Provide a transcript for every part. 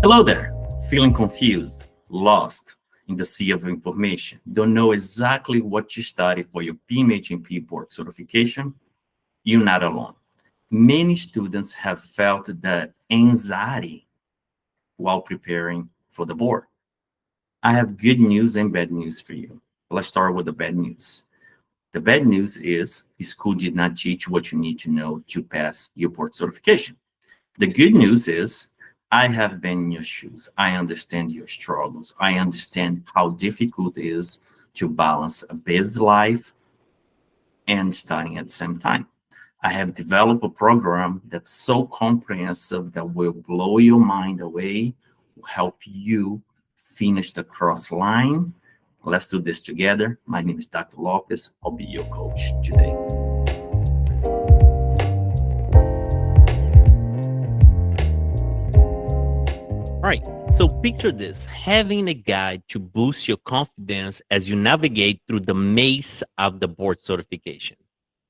Hello there. Feeling confused, lost in the sea of information, don't know exactly what to study for your PMHNP board certification? You're not alone. Many students have felt the anxiety while preparing for the board. I have good news and bad news for you. Let's start with the bad news. The bad news is school did not teach what you need to know to pass your board certification. The good news is I have been in your shoes. I understand your struggles. I understand how difficult it is to balance a busy life and studying at the same time. I have developed a program that's so comprehensive that will blow your mind away, will help you finish the cross line. Let's do this together. My name is Dr. Lopez. I'll be your coach today. All right, so picture this, having a guide to boost your confidence as you navigate through the maze of the board certification.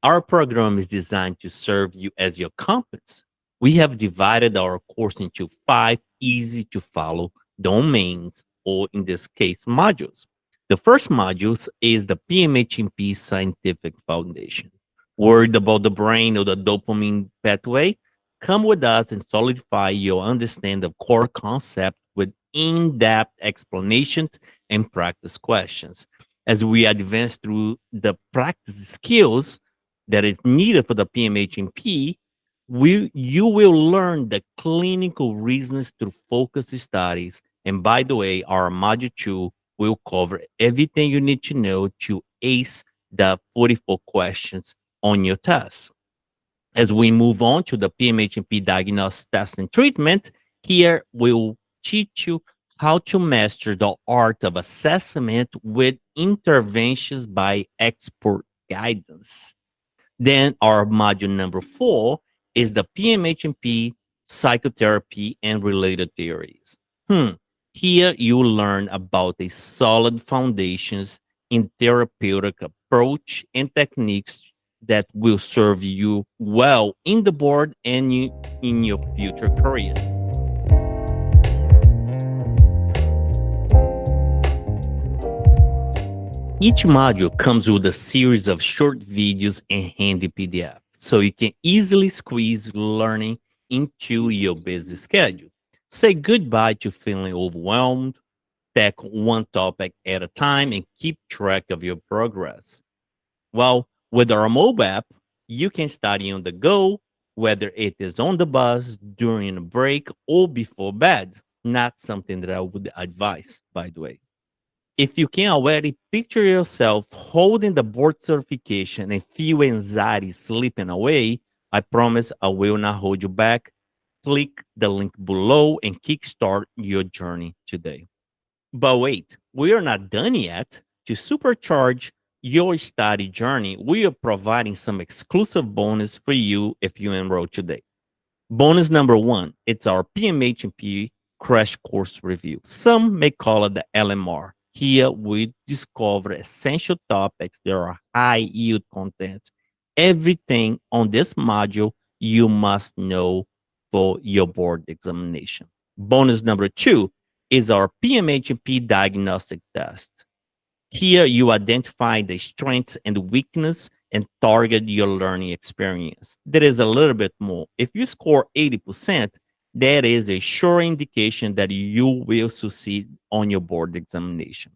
Our program is designed to serve you as your compass. We have divided our course into 5 easy to follow domains, or in this case, modules. The first module is the PMHNP Scientific Foundation. Worried about the brain or the dopamine pathway? Come with us and solidify your understanding of core concept with in-depth explanations and practice questions. As we advance through the practice skills that is needed for the PMHNP, you will learn the clinical reasons through focused studies. And by the way, our module 2 will cover everything you need to know to ace the 44 questions on your test. As we move on to the PMHNP diagnosis test and treatment, here we'll teach you how to master the art of assessment with interventions by expert guidance. Then our module number 4 is the PMHNP psychotherapy and related theories. Here you learn about the solid foundations in therapeutic approach and techniques that will serve you well in the board and in your future career. Each module comes with a series of short videos and handy PDF, so you can easily squeeze learning into your busy schedule. Say goodbye to feeling overwhelmed, tackle one topic at a time, and keep track of your progress. Well, with our mobile app, you can study on the go, whether it is on the bus, during a break, or before bed. Not something that I would advise, by the way. If you can already picture yourself holding the board certification and feel anxiety slipping away, I promise I will not hold you back. Click the link below and kickstart your journey today. But wait, we are not done yet. To supercharge your study journey, we are providing some exclusive bonus for you if you enroll today. Bonus number 1, it's our PMHNP Crash Course Review. Some may call it the LMR. Here we discover essential topics that are high yield content. Everything on this module you must know for your board examination. Bonus number 2 is our PMHNP diagnostic test. Here you identify the strengths and weakness and target your learning experience. There is a little bit more. If you score 80%, that is a sure indication that you will succeed on your board examination.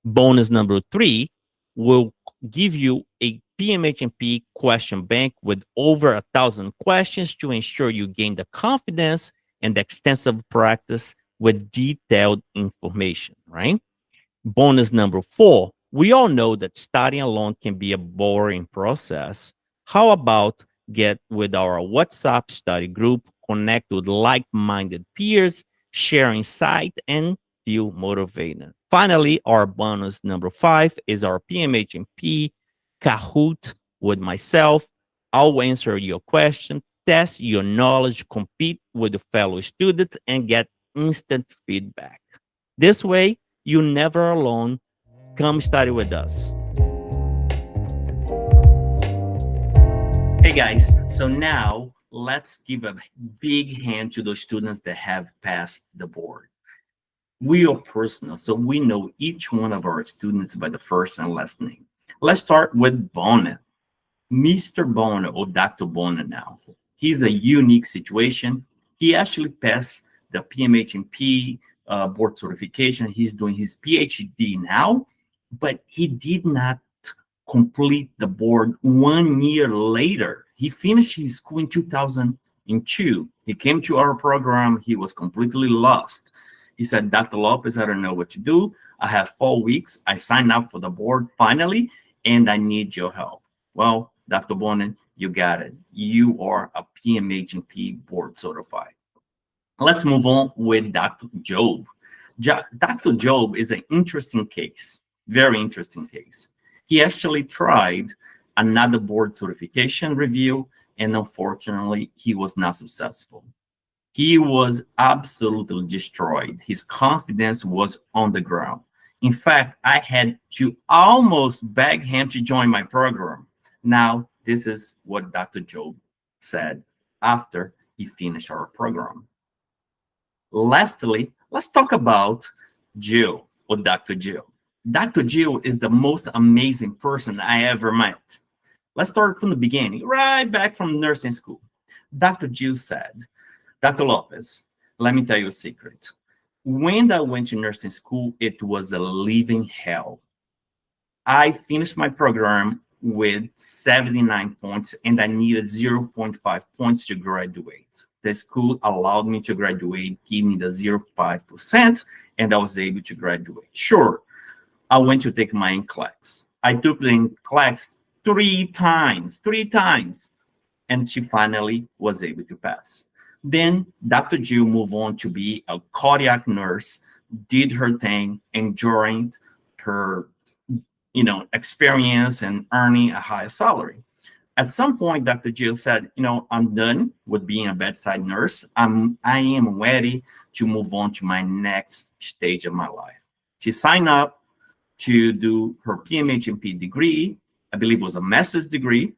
Bonus number 3 will give you a PMHNP question bank with over 1,000 questions to ensure you gain the confidence and extensive practice with detailed information, right? Bonus number 4, we all know that studying alone can be a boring process. How about get with our WhatsApp study group, connect with like-minded peers, share insight, and feel motivated. Finally, our bonus number 5 is our PMHNP Kahoot with myself. I'll answer your question, test your knowledge, compete with fellow students, and get instant feedback. This way, you're never alone. Come study with us. Hey guys, so now let's give a big hand to those students that have passed the board. We are personal, so we know each one of our students by the first and last name. Let's start with Bonnet. Mr. Bonnet, or Dr. Bonnet now. He's a unique situation. He actually passed the PMHNP board certification. He's doing his PhD now, but he did not complete the board 1 year later. He finished his school in 2002. He came to our program. He was completely lost. He said, Dr. Lopez, I don't know what to do. I have 4 weeks. I signed up for the board finally, and I need your help. Well, Dr. Bonin, you got it. You are a PMHNP board certified. Let's move on with Dr. Job. Dr. Job is an interesting case, very interesting case. He actually tried another board certification review, and unfortunately, he was not successful. He was absolutely destroyed. His confidence was on the ground. In fact, I had to almost beg him to join my program. Now, this is what Dr. Job said after he finished our program. Lastly, let's talk about Jill, or Dr. Jill. Dr. Jill is the most amazing person I ever met. Let's start from the beginning, right back from nursing school. Dr. Jill said, Dr. Lopez, let me tell you a secret. When I went to nursing school, it was a living hell. I finished my program with 79 points, and I needed 0.5 points to graduate. The school allowed me to graduate, give me the 0.5%, and I was able to graduate. Sure, I went to take my NCLEX. I took the NCLEX three times, and she finally was able to pass. Then Dr. Jill moved on to be a cardiac nurse, did her thing, enjoying her, experience and earning a higher salary. At some point, Dr. Jill said, I'm done with being a bedside nurse. I am ready to move on to my next stage of my life. She signed up to do her PMHNP degree. I believe it was a master's degree.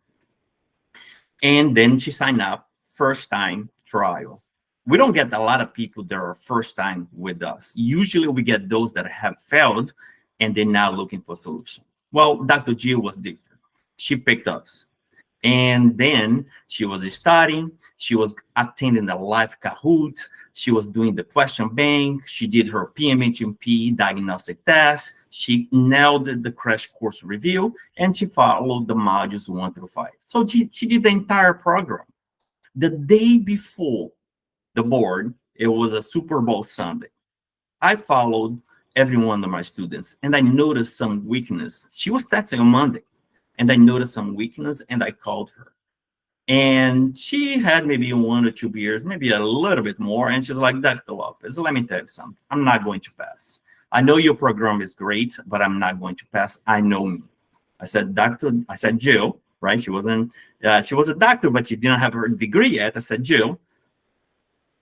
And then she signed up first time trial. We don't get a lot of people that are first time with us. Usually we get those that have failed and they're now looking for a solution. Well, Dr. Jill was different. She picked us. And then she was studying. She was attending the live Kahoot. She was doing the question bank. She did her PMHNP diagnostic test. She nailed the crash course review, and she followed the modules 1 through 5. So she did the entire program. The day before the board, it was a Super Bowl Sunday. I followed every one of my students, and I noticed some weakness. She was testing on Monday, and I noticed some weakness, and I called her. And she had maybe 1 or 2 beers, maybe a little bit more, and she's like, Dr. Lopez, let me tell you something. I'm not going to pass. I know your program is great, but I'm not going to pass. I know me. I said, Jill, right? She was a doctor, but she didn't have her degree yet. I said, Jill,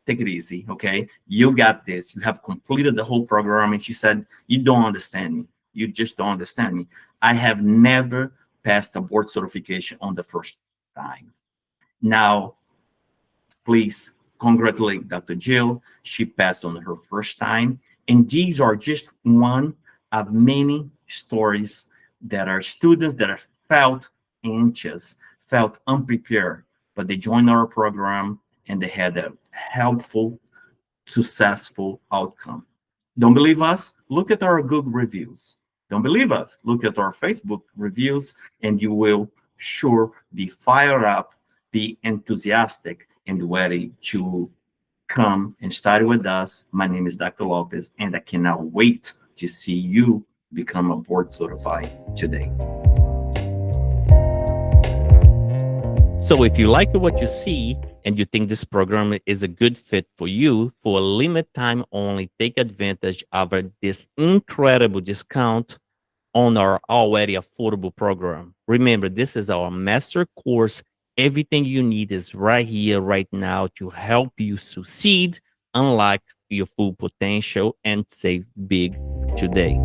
take it easy, okay? You got this. You have completed the whole program. And she said, you don't understand me. You just don't understand me. I have never passed a board certification on the first time. Now, please congratulate Dr. Jill. She passed on her first time. And these are just one of many stories that are students that have felt anxious, felt unprepared, but they joined our program and they had a helpful, successful outcome. Don't believe us? Look at our Google reviews. Don't believe us? Look at our Facebook reviews, and you will sure be fired up, be enthusiastic, and ready to come and study with us. My name is Dr. Lopez, and I cannot wait to see you become a board certified today. So if you like what you see and you think this program is a good fit for you, for a limited time only, take advantage of this incredible discount on our already affordable program. Remember, this is our master course. Everything you need is right here, right now to help you succeed, unlock your full potential, and save big today.